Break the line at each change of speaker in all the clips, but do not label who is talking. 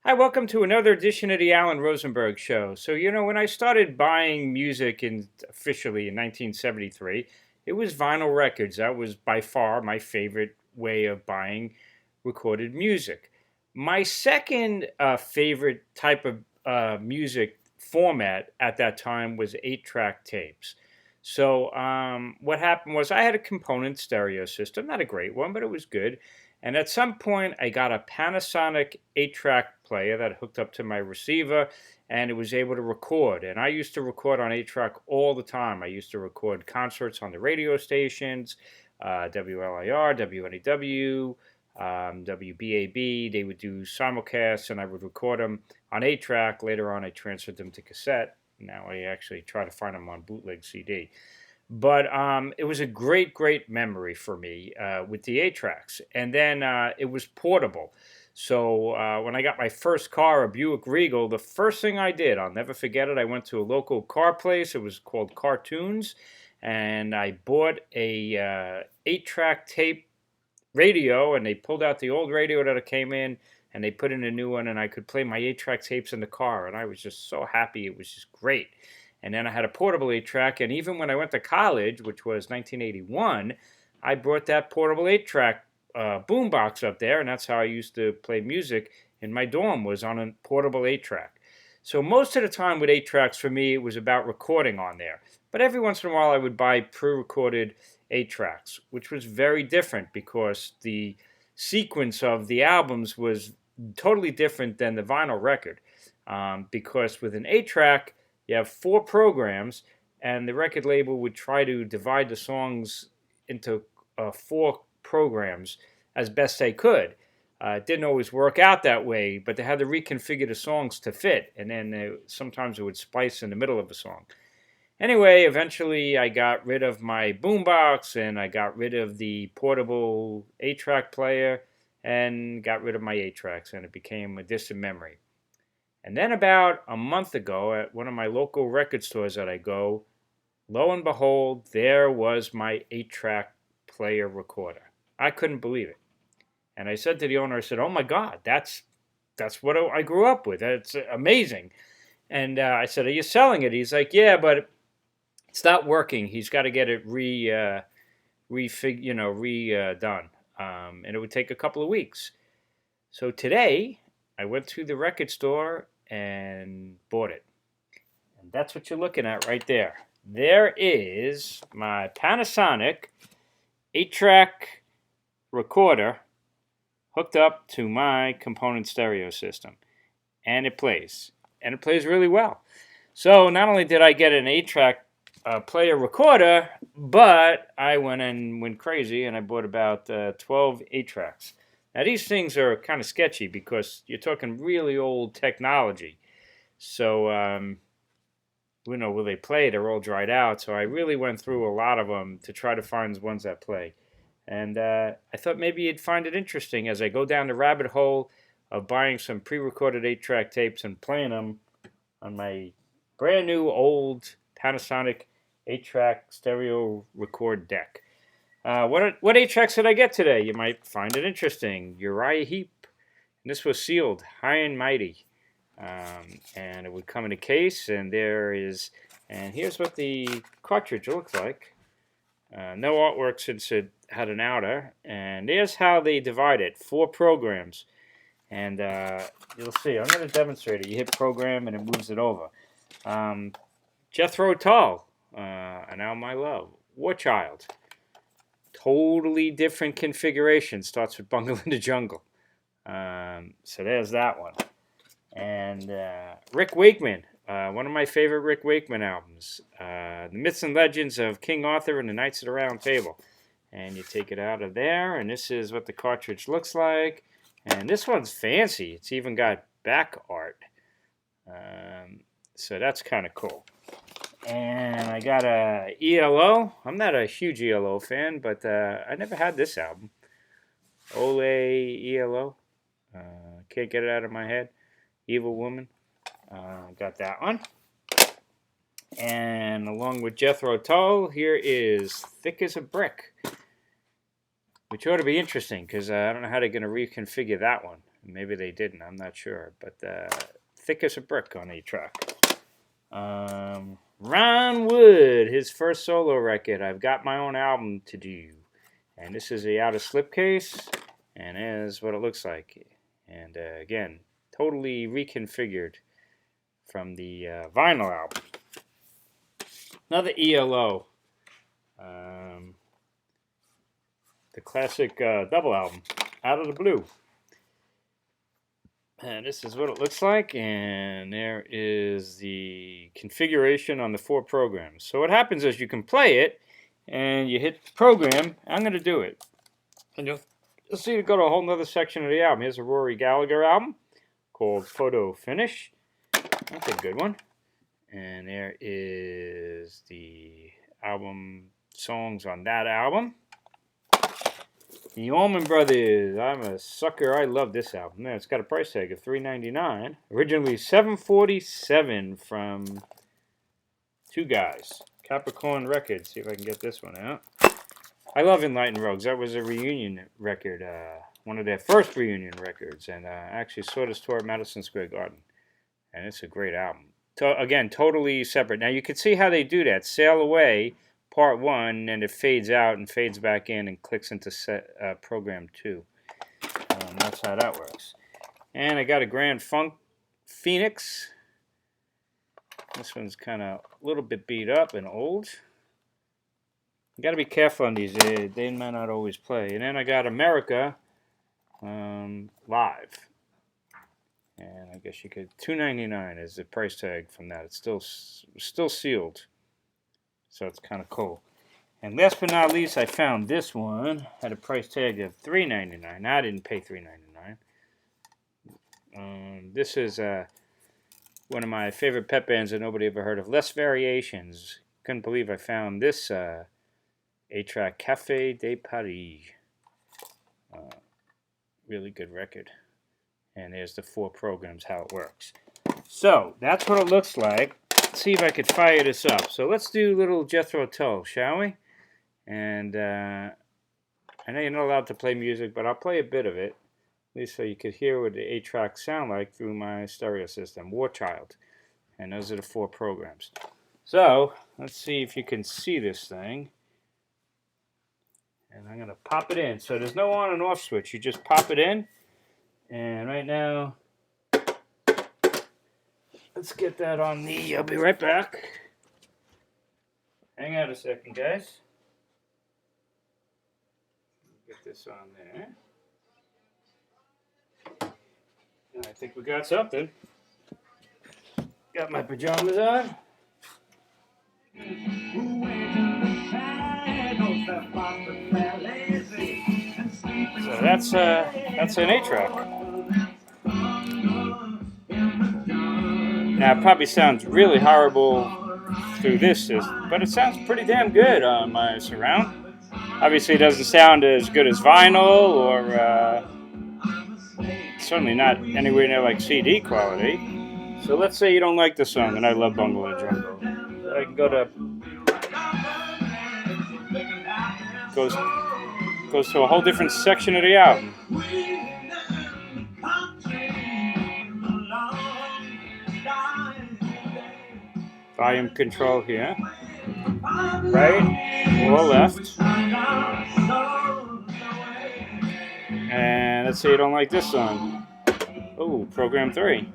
Hi, welcome to another edition of the Alan Rosenberg Show. So, when I started buying music officially in 1973, it was vinyl records. That was by far my favorite way of buying recorded music. My second favorite type of music format at that time was 8-track tapes. So, what happened was I had a component stereo system, not a great one, but it was good. And at some point, I got a Panasonic 8-track player that hooked up to my receiver, and it was able to record. And I used to record on 8-track all the time. I used to record concerts on the radio stations, WLIR, WNEW, WBAB. They would do simulcasts, and I would record them on 8-track. Later on, I transferred them to cassette. Now I actually try to find them on bootleg CD. But it was a great memory for me with the 8-tracks. And then it was portable. So when I got my first car, a Buick Regal, the first thing I did, I'll never forget it, I went to a local car place. It was called Cartoons. And I bought a 8-track tape radio, and they pulled out the old radio that it came in, and they put in a new one, and I could play my 8-track tapes in the car. And I was just so happy. It was just great. And then I had a portable 8-track, and even when I went to college, which was 1981, I brought that portable 8-track boombox up there, and that's how I used to play music in my dorm, was on a portable 8-track. So most of the time with 8-tracks for me, it was about recording on there. But every once in a while, I would buy pre-recorded 8-tracks, which was very different because the sequence of the albums was totally different than the vinyl record. Because with an 8-track, you have 4 programs, and the record label would try to divide the songs into 4 programs as best they could. It didn't always work out that way, but they had to reconfigure the songs to fit, and then sometimes it would splice in the middle of a song. Anyway, eventually I got rid of my boombox, and I got rid of the portable 8-track player, and got rid of my 8-tracks, and it became a distant memory. And then about a month ago, at one of my local record stores that I go, lo and behold, there was my 8-track player recorder. I couldn't believe it. And I said to the owner, I said, "Oh my God, that's what I grew up with. It's amazing." And I said, "Are you selling it?" He's like, "Yeah, but it's not working. He's got to get it redone, and it would take a couple of weeks." So today, I went to the record store and bought it. And that's what you're looking at right there. There is my Panasonic 8-track recorder hooked up to my component stereo system. And it plays. And it plays really well. So not only did I get an 8-track player recorder, but I went crazy and I bought about 12 8-tracks. Now, these things are kind of sketchy because you're talking really old technology. So, will they play? They're all dried out. So I really went through a lot of them to try to find ones that play. And I thought maybe you'd find it interesting as I go down the rabbit hole of buying some pre-recorded 8-track tapes and playing them on my brand new old Panasonic 8-track stereo record deck. What 8-tracks did I get today? You might find it interesting. Uriah Heep. And this was sealed, high and mighty. And it would come in a case, and here's what the cartridge looks like. No artwork since it had an outer. And there's how they divide it. 4 programs. And you'll see. I'm going to demonstrate it. You hit program, and it moves it over. Jethro Tull, and Now My Love. War Child. Totally different configuration. Starts with Bungle in the Jungle. So there's that one. And Rick Wakeman, one of my favorite Rick Wakeman albums. The Myths and Legends of King Arthur and the Knights of the Round Table. And you take it out of there, and this is what the cartridge looks like. And this one's fancy. It's even got back art. So that's kind of cool. And I got a ELO. I'm not a huge ELO fan, but I never had this album. Ole ELO. Can't get it out of my head. Evil Woman. Got that one. And along with Jethro Tull, here is Thick as a Brick, which ought to be interesting because I don't know how they're going to reconfigure that one. Maybe they didn't, I'm not sure. But thick as a brick on 8-track. Ron Wood, his first solo record, I've Got My Own Album to Do. And this is the outer slipcase, and here's what it looks like. And again, totally reconfigured from the vinyl album. Another ELO. The classic double album, Out of the Blue. And this is what it looks like, and there is the configuration on the 4 programs. So what happens is you can play it, and you hit program. I'm going to do it. And you'll see it go to a whole nother section of the album. Here's a Rory Gallagher album called Photo Finish. That's a good one. And there is the album songs on that album. The Allman Brothers. I'm a sucker. I love this album. There, it's got a price tag of $3.99. Originally $7.47 from two guys. Capricorn Records. See if I can get this one out. I love Enlightened Rogues. That was a reunion record. One of their first reunion records. And I actually saw this tour at Madison Square Garden. And it's a great album. Again, totally separate. Now you can see how they do that. Sail Away. Part 1, and it fades out and fades back in and clicks into program 2. That's how that works. And I got a Grand Funk Phoenix. This one's kind of a little bit beat up and old. You got to be careful on these. They might not always play. And then I got America Live. And I guess you could $2.99 is the price tag from that. It's still sealed. So it's kind of cool. And last but not least, I found this one. Had a price tag of $3.99. I didn't pay $3.99. This is one of my favorite pep bands that nobody ever heard of. Less Variations. Couldn't believe I found this 8-track Café de Paris. Really good record. And there's the 4 programs, how it works. So, that's what it looks like. See if I could fire this up. So let's do little Jethro Tull, shall we? And I know you're not allowed to play music, but I'll play a bit of it, at least so you could hear what the 8-tracks sound like through my stereo system, War Child. And those are the 4 programs. So let's see if you can see this thing. And I'm going to pop it in. So there's no on and off switch. You just pop it in. And right now, let's get that on the, I'll be right back. Hang on a second, guys. Get this on there. And I think we got something. Got my pajamas on. So that's an 8-track. Now, it probably sounds really horrible through this, but it sounds pretty damn good on my surround. Obviously, it doesn't sound as good as vinyl, or certainly not anywhere near like CD quality. So let's say you don't like the song, and I love Bungle and Jungle. So I can go to... Goes to a whole different section of the album. Volume control here. Right or left. And let's say you don't like this song. Oh, program 3.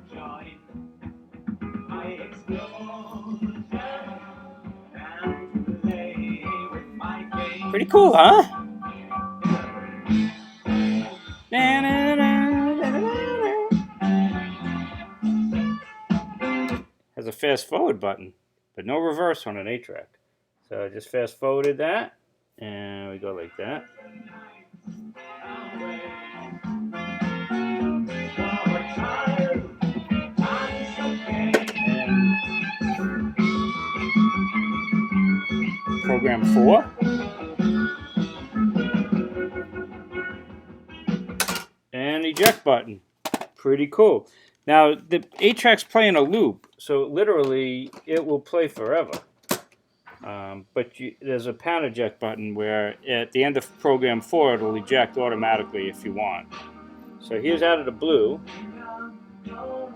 Pretty cool, huh? Has a fast forward button, but no reverse on an 8-track. So I just fast forwarded that, and we go like that. And program 4. And eject button. Pretty cool. Now, the 8-tracks play in a loop, so literally it will play forever. But there's a pan eject button where at the end of program 4 it will eject automatically if you want. So So here's Out of the Blue. So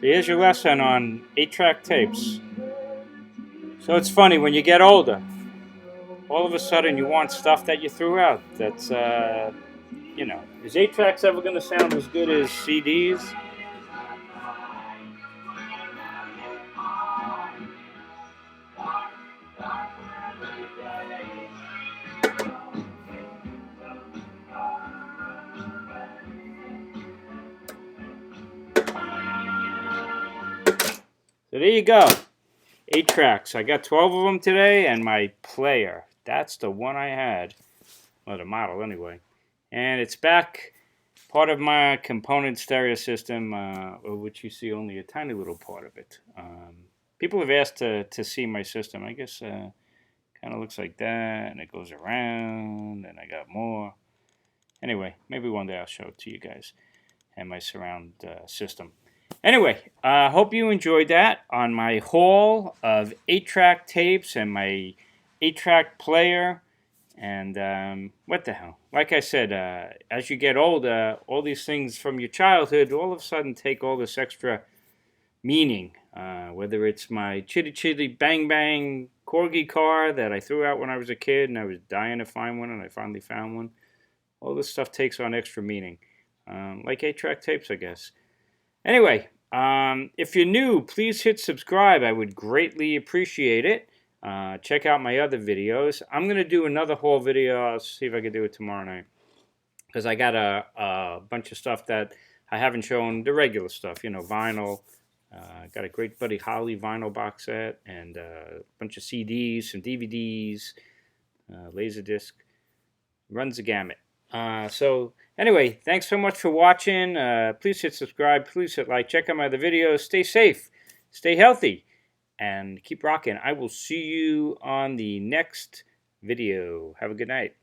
here's your lesson on 8-track tapes. So it's funny, when you get older, all of a sudden you want stuff that you threw out. That's, you know, is 8-tracks ever going to sound as good as CDs? So there you go. 8-tracks. I got 12 of them today, and my player. That's the one I had. Well, the model anyway. And it's back, part of my component stereo system, which you see only a tiny little part of it. People have asked to see my system. I guess kind of looks like that, and it goes around, and I got more. Anyway, maybe one day I'll show it to you guys and my surround system. Anyway, hope you enjoyed that on my haul of 8-track tapes and my 8-track player. And what the hell? Like I said, as you get older, all these things from your childhood all of a sudden take all this extra meaning. Whether it's my chitty chitty bang bang corgi car that I threw out when I was a kid and I was dying to find one and I finally found one. All this stuff takes on extra meaning. Like 8-track tapes, I guess. Anyway, if you're new, please hit subscribe. I would greatly appreciate it. Check out my other videos. I'm going to do another haul video. I'll see if I can do it tomorrow night. Because I got a bunch of stuff that I haven't shown, the regular stuff, you know, vinyl. Got a Great Buddy Holly vinyl box set and a bunch of CDs, some DVDs, Laserdisc. Runs the gamut. So anyway, thanks so much for watching. Please hit subscribe. Please hit like. Check out my other videos. Stay safe. Stay healthy. And keep rocking. I will see you on the next video. Have a good night.